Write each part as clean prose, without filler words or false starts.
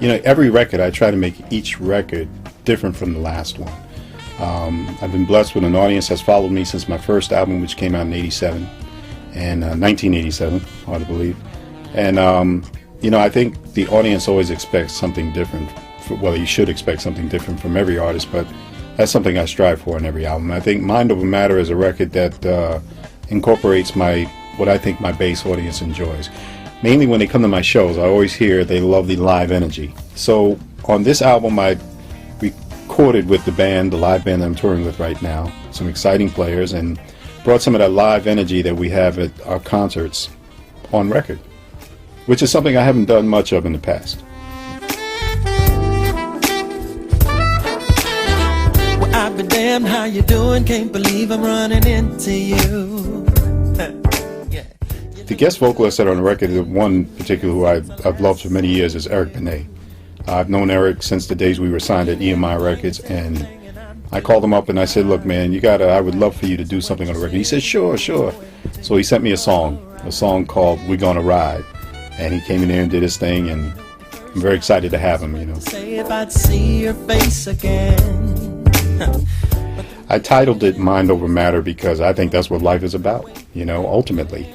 every record, I try to make each record different from the last one. I've been blessed with an audience that's followed me since my first album, which came out in 87, and 1987, hard to believe. And, I think the audience always expects something different. Well, you should expect something different from every artist, but that's something I strive for in every album. I think Mind Over Matter is a record that incorporates what I think my bass audience enjoys. Mainly when they come to my shows, I always hear they love the live energy. So on this album, I recorded with the live band that I'm touring with right now, some exciting players, and brought some of that live energy that we have at our concerts on record, which is something I haven't done much of in the past. Well, I'll be damned how you doing, can't believe I'm running into you. The guest vocalist that are on the record, the one particular who I've loved for many years, is Benét. I've known Eric since the days we were signed at EMI Records, and I called him up and I said, look man, I would love for you to do something on the record. He said, sure. So he sent me a song called We're Gonna Ride, and he came in there and did his thing, and I'm very excited to have him, Say if I'd see your face again. I titled it Mind Over Matter because I think that's what life is about, ultimately.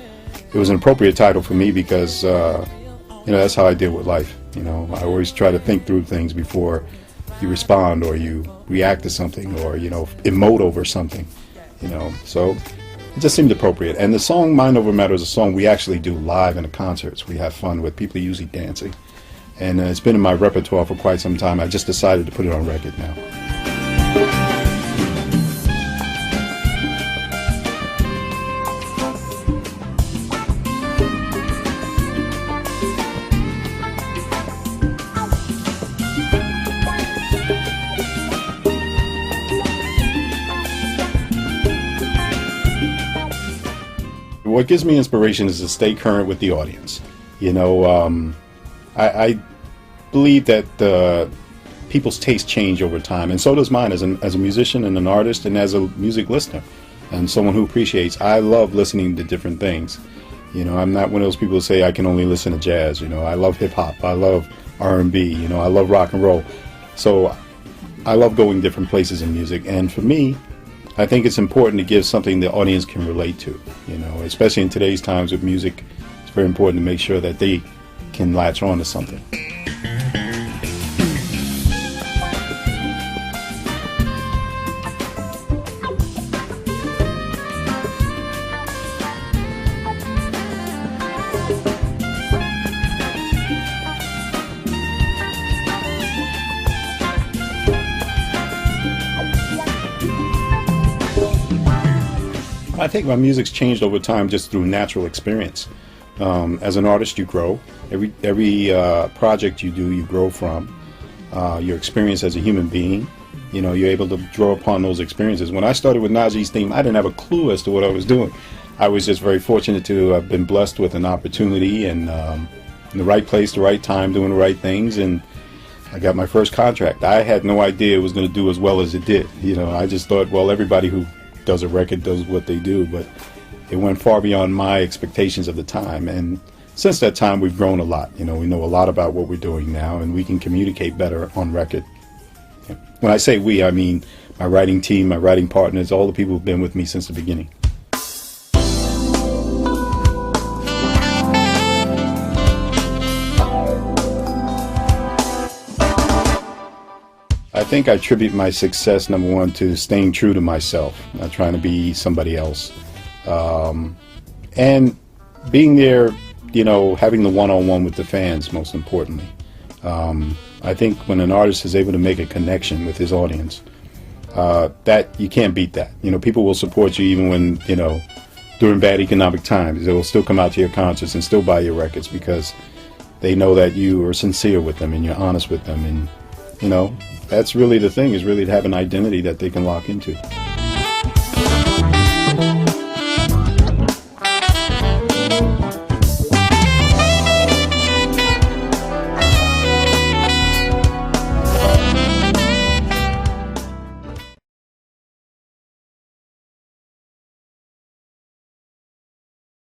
It was an appropriate title for me because, that's how I deal with life. I always try to think through things before you respond or you react to something or, emote over something, So it just seemed appropriate. And the song Mind Over Matter is a song we actually do live in the concerts. We have fun with people usually dancing. And it's been in my repertoire for quite some time. I just decided to put it on record now. What gives me inspiration is to stay current with the audience. I believe that people's tastes change over time, and so does mine as a musician and an artist and as a music listener and someone who appreciates. I love listening to different things. I'm not one of those people who say I can only listen to jazz. I love hip-hop, I love R&B, I love rock and roll. So I love going different places in music, and for me, I think it's important to give something the audience can relate to, especially in today's times with music. It's very important to make sure that they can latch on to something. I think my music's changed over time just through natural experience. As an artist, you grow. Every project you do, you grow from. Your experience as a human being. You're able to draw upon those experiences. When I started with Najee's theme, I didn't have a clue as to what I was doing. I was just very fortunate to have been blessed with an opportunity and in the right place, the right time, doing the right things, and I got my first contract. I had no idea it was going to do as well as it did. I just thought, well, everybody who does a record does what they do, but it went far beyond my expectations of the time, and since that time we've grown a lot. We know a lot about what we're doing now, and we can communicate better on record. When I say we, I mean my writing team, my writing partners, all the people who've been with me since the beginning. I think I attribute my success, number one, to staying true to myself, not trying to be somebody else. And being there, having the one-on-one with the fans, most importantly. I think when an artist is able to make a connection with his audience, that you can't beat that. People will support you even when, during bad economic times. They will still come out to your concerts and still buy your records because they know that you are sincere with them and you're honest with them. And, that's really the thing, is really to have an identity that they can lock into.